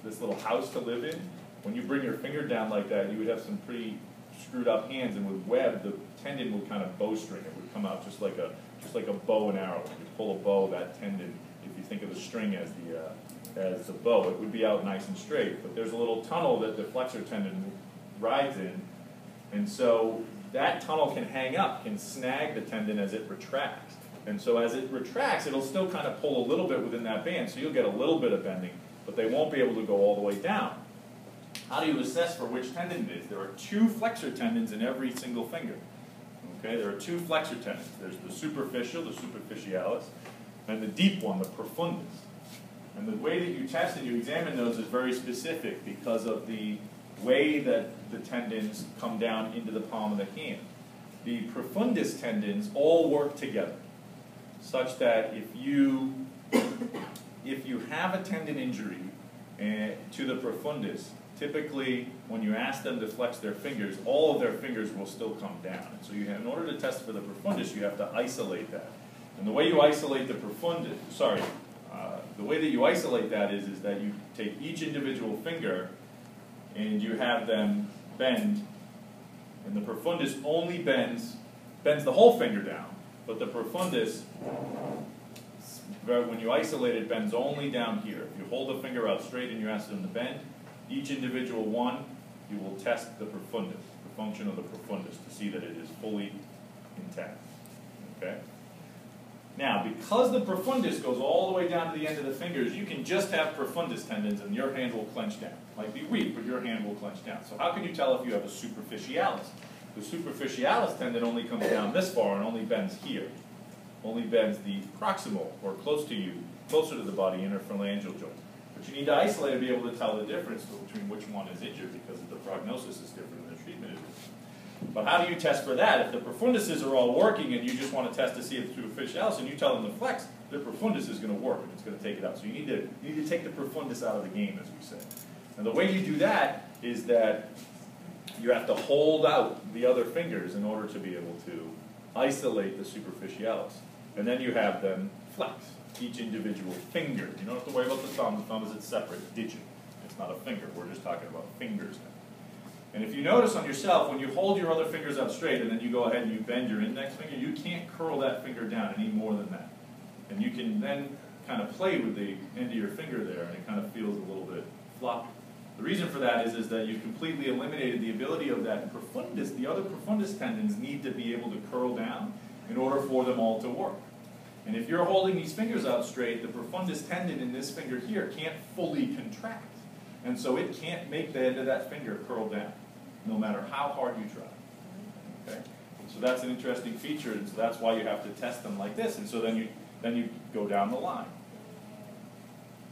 this little house to live in, when you bring your finger down like that, you would have some pretty screwed up hands, and with web, the tendon would kind of bowstring. It would come out just like a bow and arrow. When you pull a bow, that tendon, if you think of the string as the bow, it would be out nice and straight. But there's a little tunnel that the flexor tendon rides in, and so that tunnel can hang up, can snag the tendon as it retracts. And so as it retracts, it'll still kind of pull a little bit within that band, so you'll get a little bit of bending, but they won't be able to go all the way down. How do you assess for which tendon it is? There are 2 flexor tendons in every single finger. Okay, there are 2 flexor tendons. There's the superficial, the superficialis, and the deep one, the profundus. And the way that you test and you examine those is very specific because of the way that the tendons come down into the palm of the hand. The profundus tendons all work together, such that if you have a tendon injury to the profundus, typically when you ask them to flex their fingers, all of their fingers will still come down. And so in order to test for the profundus, you have to isolate that. And the way you isolate the profundus, the way that you isolate that is that you take each individual finger and you have them bend, and the profundus only bends the whole finger down, but the profundus, when you isolate it, bends only down here. If you hold the finger out straight and you ask them to bend, each individual one, you will test the profundus, the function of the profundus, to see that it is fully intact. Okay? Now, because the profundus goes all the way down to the end of the fingers, you can just have profundus tendons and your hand will clench down. Might be weak, but your hand will clench down. So how can you tell if you have a superficialis? The superficialis tendon only comes down this far and only bends here. Only bends the proximal, or closer to the body, interphalangeal joint. But you need to isolate to be able to tell the difference between which one is injured, because the prognosis is different and the treatment is different. But how do you test for that? If the profunduses are all working and you just want to test to see if it's superficialis and you tell them to flex, the profundus is going to work and it's going to take it out. So you need to take the profundus out of the game, as we say. And the way you do that is that you have to hold out the other fingers in order to be able to isolate the superficialis. And then you have them flex each individual finger. You don't have to worry about the thumb. The thumb is a separate digit. It's not a finger. We're just talking about fingers now. And if you notice on yourself, when you hold your other fingers out straight and then you go ahead and you bend your index finger, you can't curl that finger down any more than that. And you can then kind of play with the end of your finger there, and it kind of feels a little bit floppy. The reason for that is that you completely eliminated the ability of that profundus. The other profundus tendons need to be able to curl down in order for them all to work. And if you're holding these fingers out straight, the profundus tendon in this finger here can't fully contract. And so it can't make the end of that finger curl down, no matter how hard you try. Okay? So that's an interesting feature, and so that's why you have to test them like this. And so then you go down the line.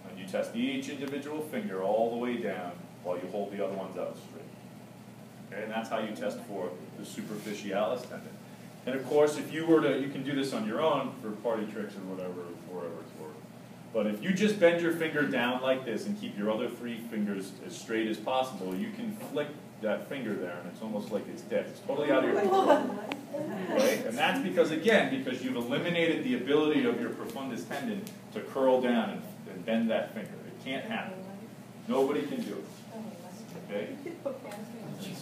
And you test each individual finger all the way down while you hold the other ones out straight. Okay? And that's how you test for the superficialis tendon. And of course, if you were to, you can do this on your own for party tricks or whatever it's worth. But if you just bend your finger down like this and keep your other 3 fingers as straight as possible, you can flick that finger there, and it's almost like it's dead. It's totally out of your control. Right? And that's because you've eliminated the ability of your profundus tendon to curl down and bend that finger. It can't happen. Nobody can do it. Okay? And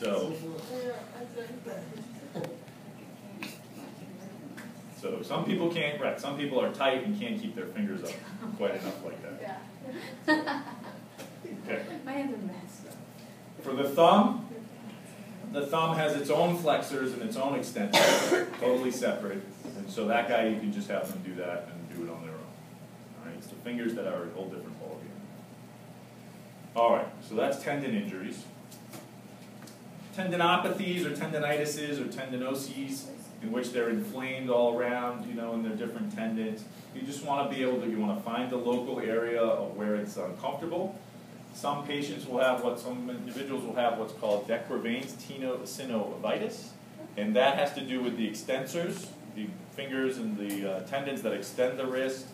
so some people can't, right, some people are tight and can't keep their fingers up quite enough like that. Yeah. Okay. My hands are messed up. For the thumb has its own flexors and its own extensors, totally separate. And so that guy, you can just have them do that and do it on their own. All right, it's the fingers that are a whole different ballgame. All right, so that's tendon injuries. Tendinopathies or tendinitises or tendinoses, in which they're inflamed all around, you know, in their different tendons. You just want to be able to, you want to find the local area of where it's uncomfortable. Some patients will have some individuals will have what's called de Quervain's synovitis, and that has to do with the extensors, the fingers and the tendons that extend the wrist,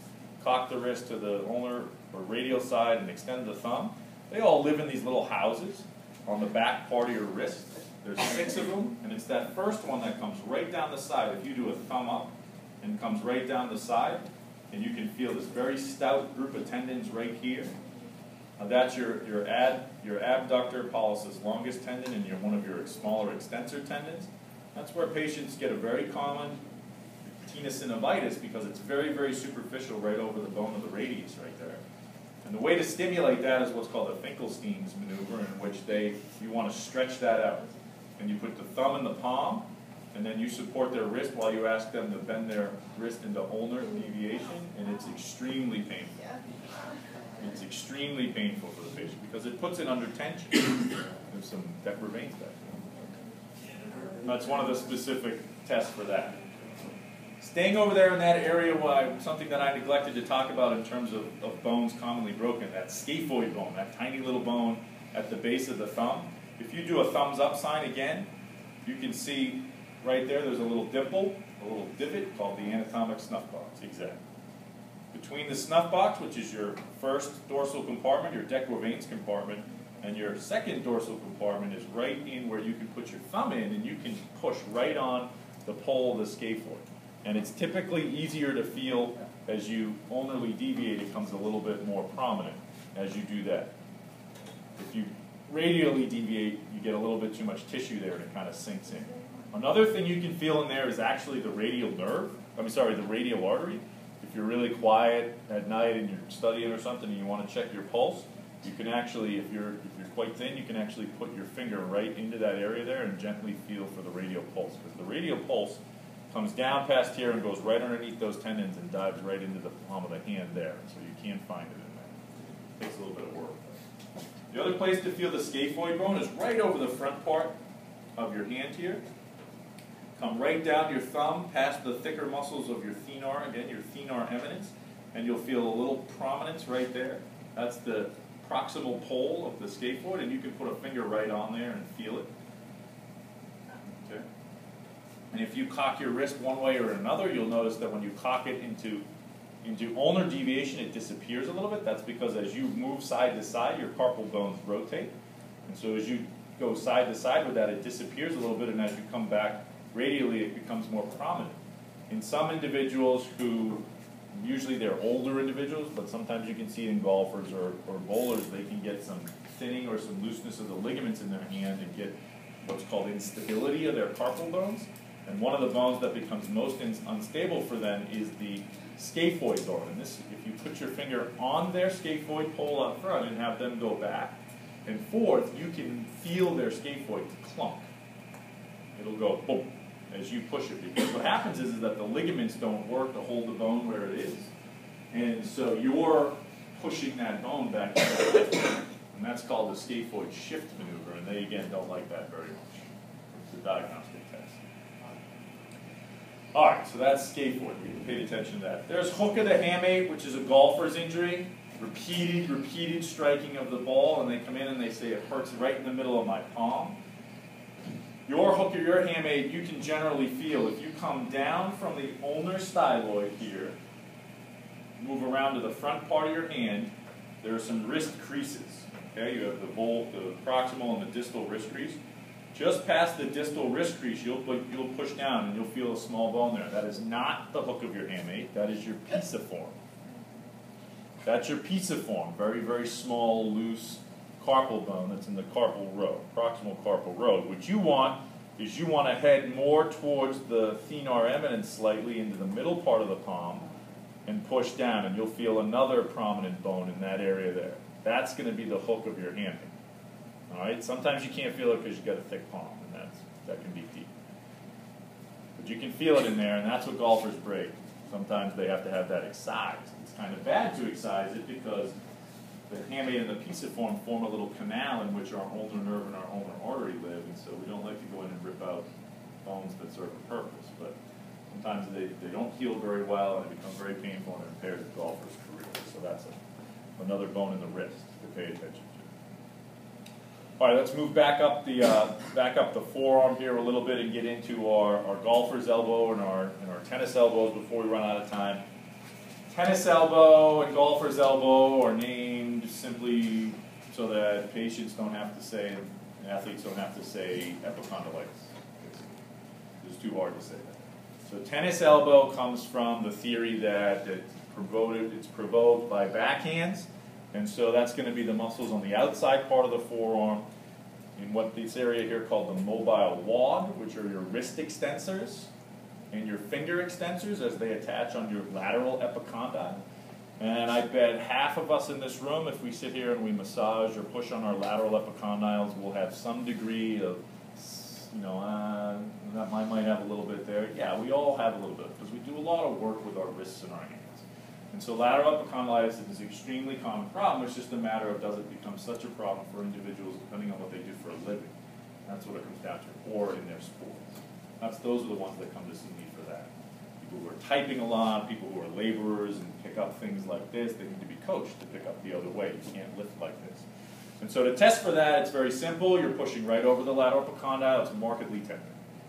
cock the wrist to the ulnar or radial side and extend the thumb. They all live in these little houses on the back part of your wrist. There's 6 of them, and it's that first one that comes right down the side. If you do a thumb up and comes right down the side, and you can feel this very stout group of tendons right here. That's your abductor pollicis longus tendon and one of your smaller extensor tendons. That's where patients get a very common tenosynovitis because it's very, very superficial right over the bone of the radius right there. And the way to stimulate that is what's called a Finkelstein's maneuver, in which you want to stretch that out. And you put the thumb in the palm, and then you support their wrist while you ask them to bend their wrist into ulnar deviation, and it's extremely painful. It's extremely painful for the patient because it puts it under tension. There's some deprivations back there. That's one of the specific tests for that. Staying over there in that area, something that I neglected to talk about in terms of bones commonly broken, that scaphoid bone, that tiny little bone at the base of the thumb. If you do a thumbs up sign again, you can see right there's a little dimple, a little divot called the anatomic snuff box. Exactly. Between the snuff box, which is your first dorsal compartment, your dequivans compartment, and your second dorsal compartment is right in where you can put your thumb in, and you can push right on the pole of the scaphoid. And it's typically easier to feel as you ulnarly deviate. It comes a little bit more prominent as you do that. If you radially deviate, you get a little bit too much tissue there and it kind of sinks in. Another thing you can feel in there is actually the radial nerve. The radial artery. If you're really quiet at night and you're studying or something and you want to check your pulse, you can actually, if you're quite thin, you can actually put your finger right into that area there and gently feel for the radial pulse. Because the radial pulse comes down past here and goes right underneath those tendons and dives right into the palm of the hand there. So you can find it in there. It takes a little bit of work. The other place to feel the scaphoid bone is right over the front part of your hand here. Come right down your thumb past the thicker muscles of your thenar, again, your thenar eminence, and you'll feel a little prominence right there. That's the proximal pole of the scaphoid, and you can put a finger right on there and feel it. Okay. And if you cock your wrist one way or another, you'll notice that when you cock it into ulnar deviation, it disappears a little bit. That's because as you move side to side, your carpal bones rotate. And so as you go side to side with that, it disappears a little bit, and as you come back radially, it becomes more prominent. In some individuals who, usually they're older individuals, but sometimes you can see it in golfers or bowlers, they can get some thinning or some looseness of the ligaments in their hand and get what's called instability of their carpal bones. And one of the bones that becomes most unstable for them is the scaphoid bone. And this, if you put your finger on their scaphoid pole up front and have them go back and forth, you can feel their scaphoid clunk. It'll go boom as you push it, because what happens is that the ligaments don't work to hold the bone where it is, and so you're pushing that bone back and forth, and that's called the scaphoid shift maneuver, and they again don't like that very much. It's a diagnostic test. All right, so that's scaphoid. We paid attention to that. There's hook of the hamate, which is a golfer's injury. Repeated striking of the ball, and they come in and they say it hurts right in the middle of my palm. Your hook or your hamate, you can generally feel if you come down from the ulnar styloid here, move around to the front part of your hand, there are some wrist creases. Okay, you have the proximal and the distal wrist crease. Just past the distal wrist crease, you'll push down and you'll feel a small bone there. That is not the hook of your hamate. That is your pisiform. That's your pisiform, very, very small, loose carpal bone that's in the carpal row, proximal carpal row. What you want is you want to head more towards the thenar eminence slightly into the middle part of the palm and push down, and you'll feel another prominent bone in that area there. That's going to be the hook of your hamate. All right. Sometimes you can't feel it because you've got a thick palm, and that can be deep. But you can feel it in there, and that's what golfers break. Sometimes they have to have that excised. It's kind of bad to excise it because the hamate and the pisiform form a little canal in which our ulnar nerve and our ulnar artery live, and so we don't like to go in and rip out bones that serve a purpose. But sometimes they don't heal very well, and it becomes very painful and it impairs the golfer's career. So that's another bone in the wrist to pay attention to. All right, let's move back up the forearm here a little bit and get into our golfer's elbow and our tennis elbows before we run out of time. Tennis elbow and golfer's elbow are named simply so that patients don't have to say, and athletes don't have to say epicondylitis. It's too hard to say that. So tennis elbow comes from the theory that it's provoked by backhands And so that's going to be the muscles on the outside part of the forearm, in what this area here called the mobile wad, which are your wrist extensors and your finger extensors as they attach on your lateral epicondyle. And I bet half of us in this room, if we sit here and we massage or push on our lateral epicondyles, will have some degree of, that might have a little bit there. Yeah, we all have a little bit, because we do a lot of work with our wrists and our hands. And so lateral epicondylitis is an extremely common problem. It's just a matter of, does it become such a problem for individuals depending on what they do for a living? That's what it comes down to, or in their sports. Those are the ones that come to see me for that. People who are typing a lot, people who are laborers and pick up things like this, they need to be coached to pick up the other way. You can't lift like this. And so to test for that, it's very simple. You're pushing right over the lateral epicondyle. It's markedly tender.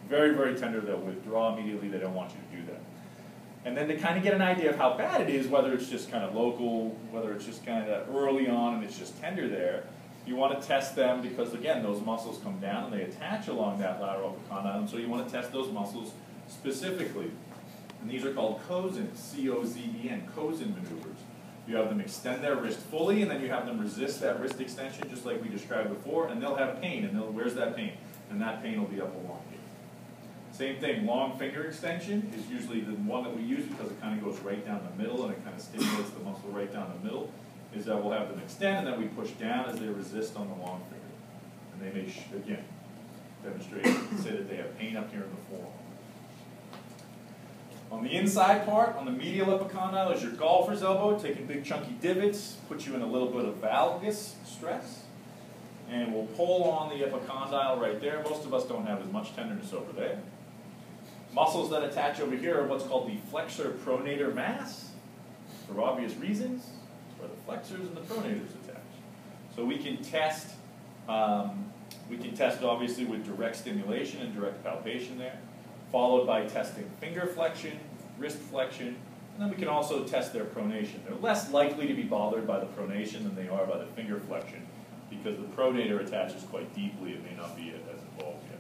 Very, very tender. They'll withdraw immediately. They don't want you to do that. And then to kind of get an idea of how bad it is, whether it's just kind of local, whether it's just kind of early on and it's just tender there, you want to test them because, again, those muscles come down and they attach along that lateral epicondyle, and so you want to test those muscles specifically. And these are called Cozen, C-O-Z-E-N, Cozen maneuvers. You have them extend their wrist fully, and then you have them resist that wrist extension just like we described before, and they'll have pain. And where's that pain? And that pain will be up along here. Same thing, long finger extension is usually the one that we use because it kind of goes right down the middle and it kind of stimulates the muscle right down the middle, is that we'll have them extend and then we push down as they resist on the long finger. And they may, again, demonstrate, say that they have pain up here in the forearm. On the inside part, on the medial epicondyle, is your golfer's elbow, taking big chunky divots, puts you in a little bit of valgus stress. And we'll pull on the epicondyle right there. Most of us don't have as much tenderness over there. Muscles that attach over here are what's called the flexor pronator mass, for obvious reasons. It's where the flexors and the pronators attach. So we can test obviously with direct stimulation and direct palpation there, followed by testing finger flexion, wrist flexion, and then we can also test their pronation. They're less likely to be bothered by the pronation than they are by the finger flexion, because the pronator attaches quite deeply and may not be as involved yet.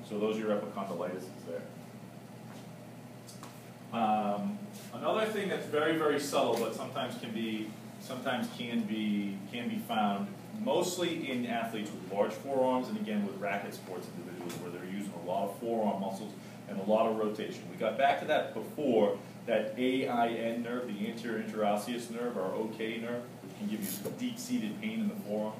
So those are your epicondylitis there. Another thing that's very, very subtle, but sometimes can be found, mostly in athletes with large forearms, and again with racket sports individuals where they're using a lot of forearm muscles and a lot of rotation. We got back to that before, that AIN nerve, the anterior interosseous nerve, or OK nerve, which can give you some deep-seated pain in the forearm.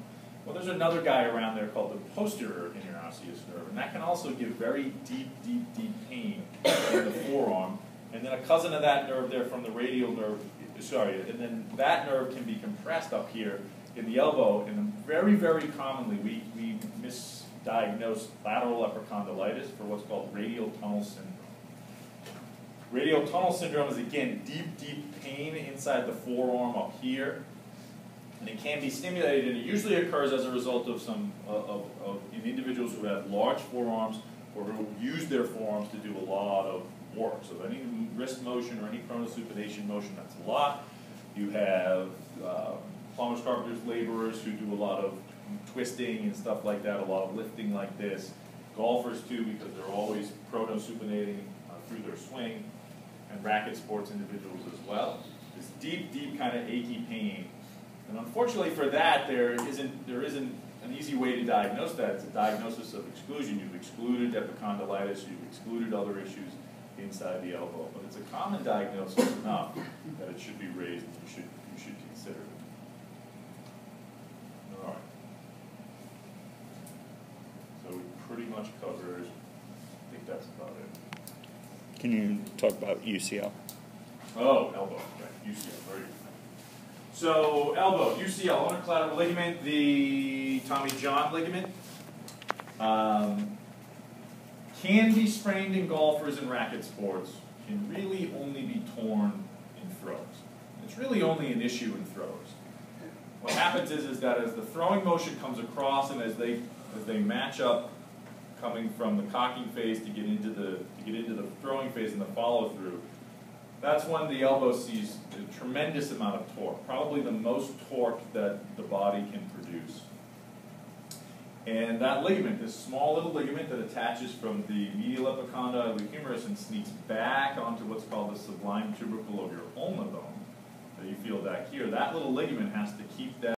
Well, there's another guy around there called the posterior interosseous nerve, and that can also give very deep, deep, deep pain in the forearm. And then a cousin of that nerve there from the radial nerve, and then that nerve can be compressed up here in the elbow, and very, very commonly we misdiagnose lateral epicondylitis for what's called radial tunnel syndrome. Radial tunnel syndrome is, again, deep, deep pain inside the forearm up here. And it can be stimulated, and it usually occurs as a result of in individuals who have large forearms or who use their forearms to do a lot of work. So any wrist motion or any pronosupination motion, that's a lot. You have plumbers, carpenters, laborers who do a lot of twisting and stuff like that, a lot of lifting like this. Golfers too, because they're always pronosupinating through their swing, and racket sports individuals as well. This deep, deep kind of achy pain. And unfortunately for that, there isn't an easy way to diagnose that. It's a diagnosis of exclusion. You've excluded epicondylitis, you've excluded other issues inside the elbow. But it's a common diagnosis enough that it should be raised and you should consider it. All right. So we pretty much covered, I think that's about it. Can you talk about UCL? Oh, elbow, right, UCL, very good. So, elbow, UCL, ulnar collateral ligament, the Tommy John ligament, can be sprained in golfers and racket sports, can really only be torn in throws. It's really only an issue in throws. What happens is that as the throwing motion comes across and as they match up, coming from the cocking phase to get into the throwing phase and the follow through, that's when the elbow sees a tremendous amount of torque, probably the most torque that the body can produce. And that ligament, this small little ligament that attaches from the medial epicondyle of the humerus and sneaks back onto what's called the sublime tubercle of your ulna bone, that you feel back here, that little ligament has to keep that